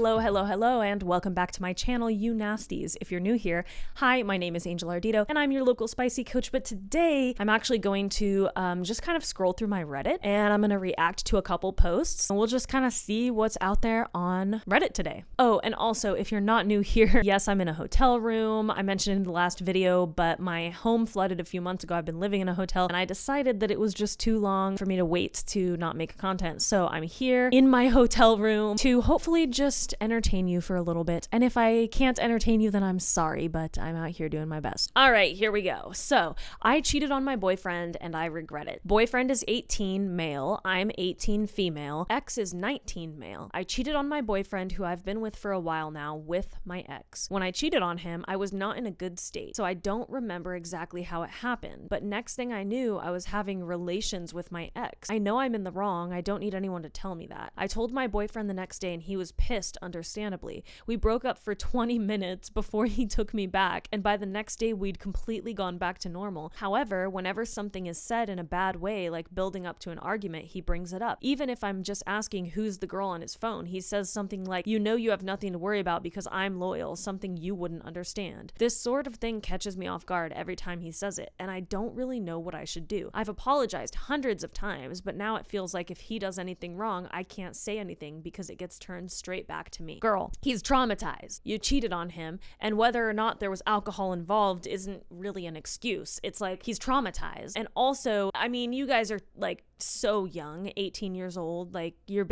Hello, and welcome back to my channel, you nasties. If you're new here, hi, my name is Angel Ardito, and I'm your local spicy coach, but today I'm actually going to just kind of scroll through my Reddit, and I'm going to react to a couple posts, and we'll just kind of see what's out there on Reddit today. Oh, and also, if you're not new here, yes, I'm in a hotel room. I mentioned in the last video, but my home flooded a few months ago. I've been living in a hotel, and I decided that it was just too long for me to wait to not make content, so I'm here in my hotel room to hopefully just entertain you for a little bit. And if I can't entertain you, then I'm sorry, but I'm out here doing my best. All right, here we go. So I cheated on my boyfriend and I regret it. Boyfriend is 18 male. I'm 18 female. Ex is 19 male. I cheated on my boyfriend, who I've been with for a while now, with my ex. When I cheated on him, I was not in a good state, so I don't remember exactly how it happened. But next thing I knew, I was having relations with my ex. I know I'm in the wrong. I don't need anyone to tell me that. I told my boyfriend the next day and he was pissed, understandably. We broke up for 20 minutes before he took me back, and by the next day we'd completely gone back to normal. However, whenever something is said in a bad way, like building up to an argument, he brings it up. Even if I'm just asking who's the girl on his phone, he says something like, "You know you have nothing to worry about because I'm loyal," something you wouldn't understand. This sort of thing catches me off guard every time he says it, and I don't really know what I should do. I've apologized hundreds of times, but now it feels like if he does anything wrong, I can't say anything because it gets turned straight back to me. Girl, he's traumatized. You cheated on him, and whether or not there was alcohol involved isn't really an excuse. It's like he's traumatized. And also, I mean, you guys are like so young, 18 years old, like you're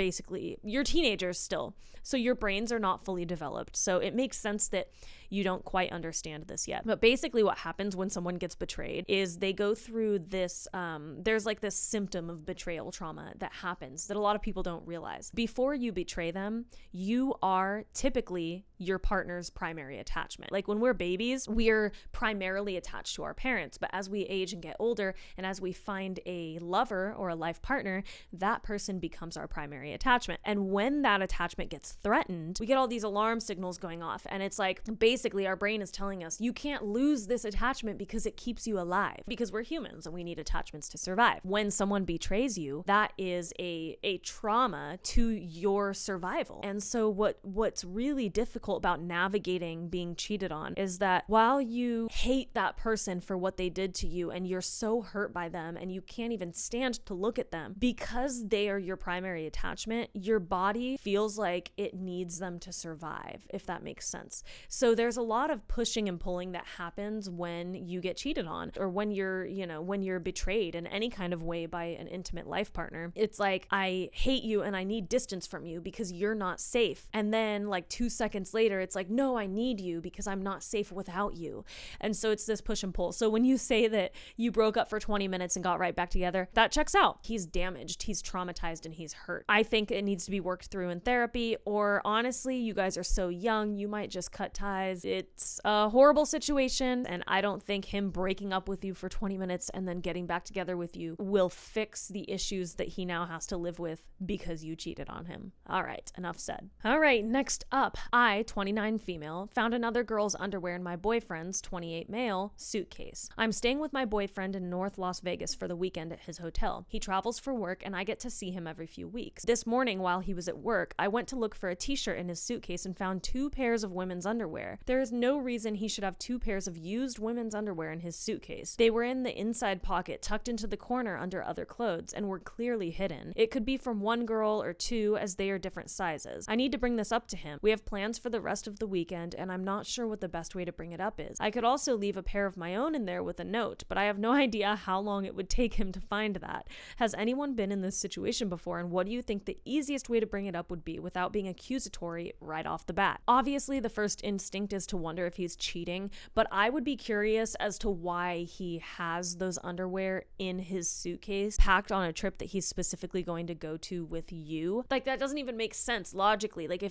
teenagers still. So your brains are not fully developed. So it makes sense that you don't quite understand this yet. But basically what happens when someone gets betrayed is they go through this, there's like this symptom of betrayal trauma that happens that a lot of people don't realize. Before you betray them, you are typically your partner's primary attachment. Like when we're babies, we're primarily attached to our parents, but as we age and get older, and as we find a lover or a life partner, that person becomes our primary attachment. And when that attachment gets threatened, we get all these alarm signals going off, and it's like basically our brain is telling us you can't lose this attachment because it keeps you alive, because we're humans and we need attachments to survive. When someone betrays you, that is a trauma to your survival. And so what's really difficult about navigating being cheated on is that while you hate that person for what they did to you and you're so hurt by them and you can't even stand to look at them, because they are your primary attachment, your body feels like it needs them to survive, if that makes sense. So there's a lot of pushing and pulling that happens when you get cheated on, or when you're betrayed in any kind of way by an intimate life partner. It's like, I hate you and I need distance from you because you're not safe. And then like 2 seconds later, it's like, no, I need you because I'm not safe without you. And so it's this push and pull. So when you say that you broke up for 20 minutes and got right back together, that checks out. He's damaged, he's traumatized, and he's hurt. I think it needs to be worked through in therapy, or honestly, you guys are so young, you might just cut ties. It's a horrible situation, and I don't think him breaking up with you for 20 minutes and then getting back together with you will fix the issues that he now has to live with because you cheated on him. All right, enough said. All right, next up, I, 29 female, found another girl's underwear in my boyfriend's, 28 male, suitcase. I'm staying with my boyfriend in North Las Vegas for the weekend at his hotel. He travels for work and I get to see him every few weeks. This morning while he was at work, I went to look for a t-shirt in his suitcase and found 2 pairs of women's underwear. There is no reason he should have 2 pairs of used women's underwear in his suitcase. They were in the inside pocket, tucked into the corner under other clothes, and were clearly hidden. It could be from one girl or 2, as they are different sizes. I need to bring this up to him. We have plans for the rest of the weekend, and I'm not sure what the best way to bring it up is. I could also leave a pair of my own in there with a note, but I have no idea how long it would take him to find that. Has anyone been in this situation before, and what do you think the easiest way to bring it up would be without being accusatory right off the bat? Obviously, the first instinct is to wonder if he's cheating, but I would be curious as to why he has those underwear in his suitcase packed on a trip that he's specifically going to go to with you. Like, that doesn't even make sense logically. Like,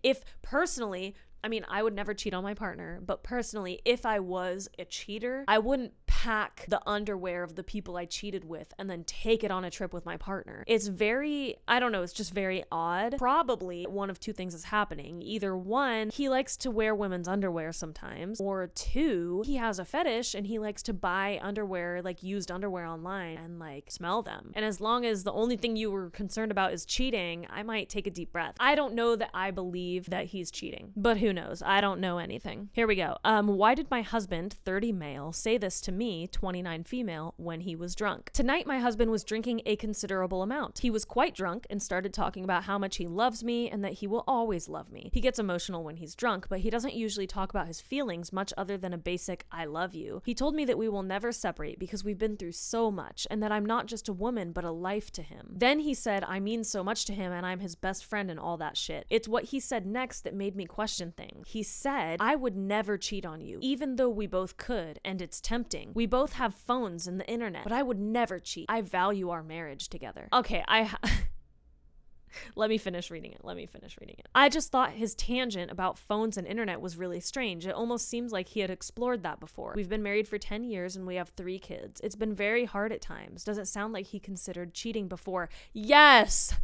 if personally, I mean, I would never cheat on my partner, but personally, if I was a cheater, I wouldn't pack pack the underwear of the people I cheated with and then take it on a trip with my partner. It's very, I don't know, it's just very odd. Probably one of two things is happening. Either one, he likes to wear women's underwear sometimes, or two, he has a fetish and he likes to buy underwear, like used underwear online and like smell them. And as long as the only thing you were concerned about is cheating, I might take a deep breath. I don't know that I believe that he's cheating, but who knows? I don't know anything. Here we go. Why did my husband, 30 male, say this to me, 29 female, when he was drunk? Tonight, my husband was drinking a considerable amount. He was quite drunk and started talking about how much he loves me and that he will always love me. He gets emotional when he's drunk, but he doesn't usually talk about his feelings much other than a basic I love you. He told me that we will never separate because we've been through so much and that I'm not just a woman but a life to him. Then he said I mean so much to him and I'm his best friend and all that shit. It's what he said next that made me question things. He said I would never cheat on you, even though we both could, and it's tempting. We both have phones and the internet, but I would never cheat. I value our marriage together. Okay, Let me finish reading it. I just thought his tangent about phones and internet was really strange. It almost seems like he had explored that before. We've been married for 10 years and we have 3 kids. It's been very hard at times. Does it sound like he considered cheating before? Yes!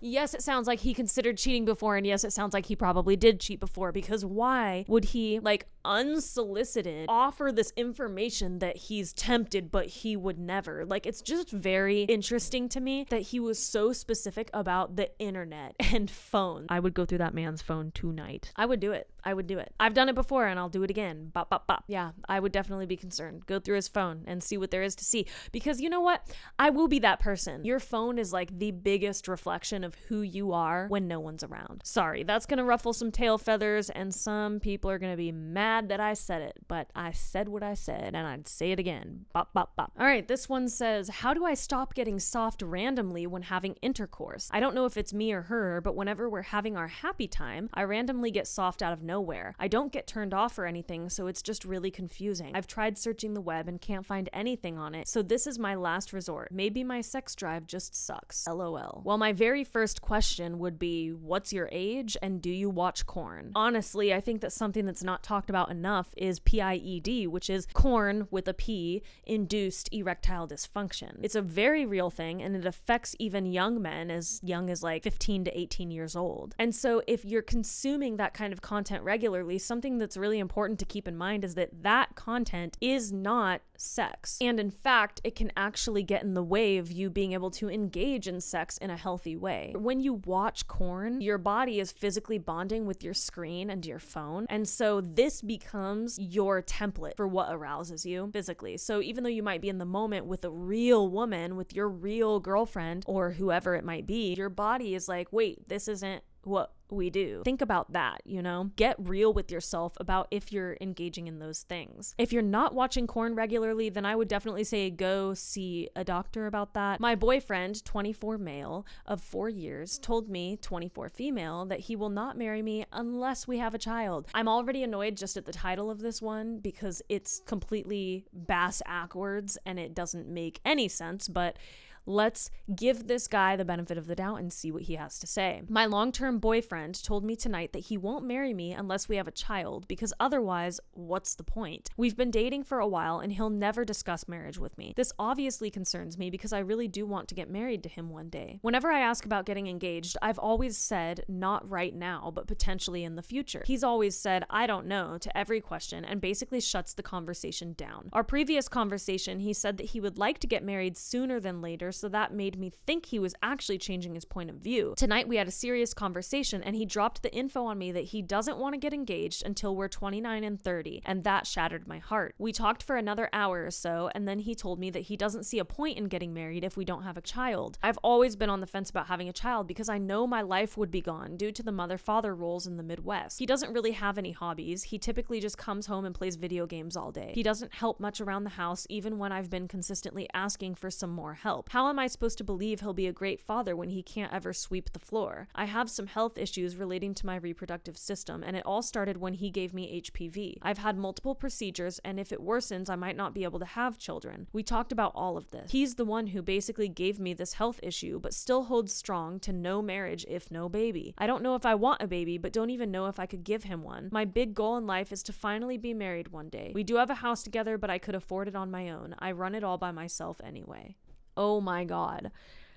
Yes, it sounds like he considered cheating before, and yes, it sounds like he probably did cheat before, because why would he, like, unsolicited offer this information that he's tempted, but he would never? Like, it's just very interesting to me that he was so specific about the internet and phones. I would go through that man's phone tonight. I would do it. I've done it before, and I'll do it again. Bop, bop, bop. Yeah, I would definitely be concerned. Go through his phone and see what there is to see, because you know what? I will be that person. Your phone is like the biggest reflection of who you are when no one's around. Sorry, that's gonna ruffle some tail feathers, and some people are gonna be mad that I said it, but I said what I said, and I'd say it again. Bop, bop, bop. All right, this one says, how do I stop getting soft randomly when having intercourse? I don't know if it's me or her, but whenever we're having our happy time, I randomly get soft out of nowhere. I don't get turned off or anything, so it's just really confusing. I've tried searching the web and can't find anything on it, so this is my last resort. Maybe my sex drive just sucks. LOL. Well, my very first question would be, what's your age and do you watch porn? Honestly, I think that something that's not talked about enough is PIED, which is corn with a P, induced erectile dysfunction. It's a very real thing, and it affects even young men as young as like 15 to 18 years old. And so if you're consuming that kind of content regularly, something that's really important to keep in mind is that that content is not sex. And in fact, it can actually get in the way of you being able to engage in sex in a healthy way. When you watch porn, your body is physically bonding with your screen and your phone. And so this becomes your template for what arouses you physically. So even though you might be in the moment with a real woman, with your real girlfriend or whoever it might be, your body is like, wait, this isn't what we do. Think about that, you know? Get real with yourself about if you're engaging in those things. If you're not watching porn regularly, then I would definitely say go see a doctor about that. My boyfriend, 24 male of 4 years, told me, 24 female, that he will not marry me unless we have a child. I'm already annoyed just at the title of this one because it's completely bass-ackwards and it doesn't make any sense, but let's give this guy the benefit of the doubt and see what he has to say. My long-term boyfriend told me tonight that he won't marry me unless we have a child, because otherwise, what's the point? We've been dating for a while and he'll never discuss marriage with me. This obviously concerns me because I really do want to get married to him one day. Whenever I ask about getting engaged, I've always said not right now, but potentially in the future. He's always said I don't know to every question and basically shuts the conversation down. Our previous conversation, he said that he would like to get married sooner than later, so that made me think he was actually changing his point of view. Tonight we had a serious conversation and he dropped the info on me that he doesn't want to get engaged until we're 29 and 30, and that shattered my heart. We talked for another hour or so, and then he told me that he doesn't see a point in getting married if we don't have a child. I've always been on the fence about having a child because I know my life would be gone due to the mother-father roles in the Midwest. He doesn't really have any hobbies. He typically just comes home and plays video games all day. He doesn't help much around the house even when I've been consistently asking for some more help. How How am I supposed to believe he'll be a great father when he can't ever sweep the floor? I have some health issues relating to my reproductive system, and it all started when he gave me HPV. I've had multiple procedures, and if it worsens, I might not be able to have children. We talked about all of this. He's the one who basically gave me this health issue, but still holds strong to no marriage if no baby. I don't know if I want a baby, but don't even know if I could give him one. My big goal in life is to finally be married one day. We do have a house together, but I could afford it on my own. I run it all by myself anyway. Oh my God.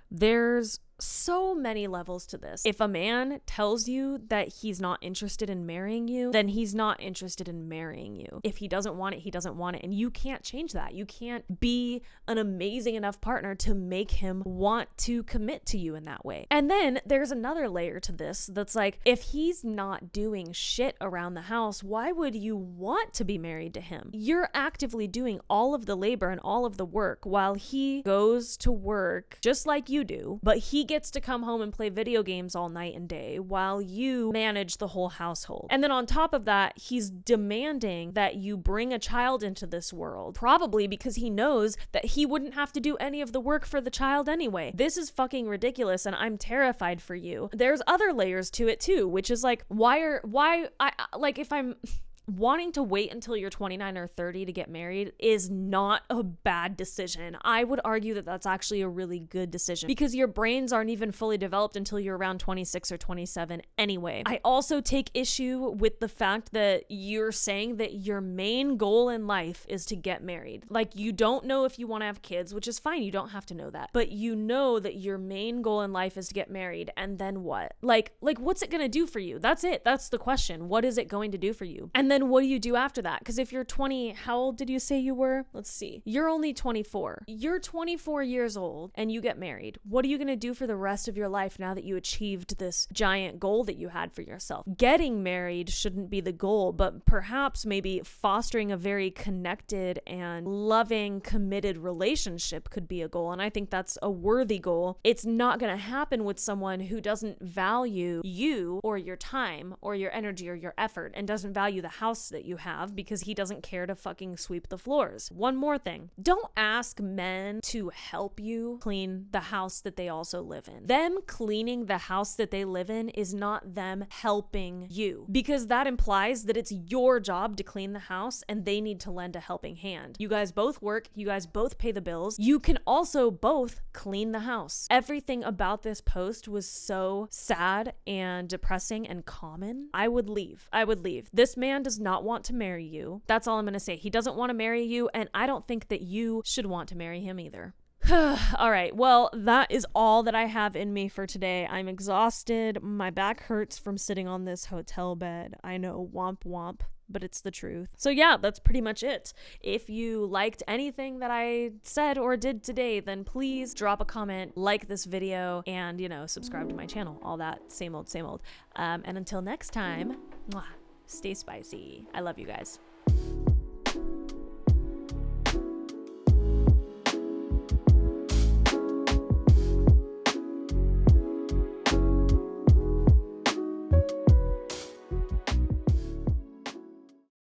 There's so many levels to this. If a man tells you that he's not interested in marrying you, then he's not interested in marrying you. If he doesn't want it, he doesn't want it. And you can't change that. You can't be an amazing enough partner to make him want to commit to you in that way. And then there's another layer to this that's like, if he's not doing shit around the house, why would you want to be married to him? You're actively doing all of the labor and all of the work while he goes to work just like you do, but he gets to come home and play video games all night and day while you manage the whole household. And then on top of that, he's demanding that you bring a child into this world, probably because he knows that he wouldn't have to do any of the work for the child anyway. This is fucking ridiculous, and I'm terrified for you. There's other layers to it too, which is like, if I'm wanting to wait until you're 29 or 30 to get married is not a bad decision. I would argue that that's actually a really good decision because your brains aren't even fully developed until you're around 26 or 27 anyway. I also take issue with the fact that you're saying that your main goal in life is to get married. Like, you don't know if you want to have kids, which is fine. You don't have to know that. But you know that your main goal in life is to get married, and then what? Like what's it going to do for you? That's it. That's the question. What is it going to do for you? And then what do you do after that? Because if you're 20, how old did you say you were? Let's see. You're only 24. You're 24 years old and you get married. What are you going to do for the rest of your life now that you achieved this giant goal that you had for yourself? Getting married shouldn't be the goal, but perhaps maybe fostering a very connected and loving, committed relationship could be a goal. And I think that's a worthy goal. It's not going to happen with someone who doesn't value you or your time or your energy or your effort and doesn't value the house that you have because he doesn't care to fucking sweep the floors. One more thing. Don't ask men to help you clean the house that they also live in. Them cleaning the house that they live in is not them helping you, because that implies that it's your job to clean the house and they need to lend a helping hand. You guys both work. You guys both pay the bills. You can also both clean the house. Everything about this post was so sad and depressing and common. I would leave. This man does not want to marry you. That's all I'm going to say. He doesn't want to marry you, and I don't think that you should want to marry him either. All right, well, that is all that I have in me for today. I'm exhausted. My back hurts from sitting on this hotel bed. I know, womp womp, but it's the truth. So yeah, that's pretty much it. If you liked anything that I said or did today, then please drop a comment, like this video, and, subscribe to my channel. All that same old. And until next time, mwah. Stay spicy. I love you guys.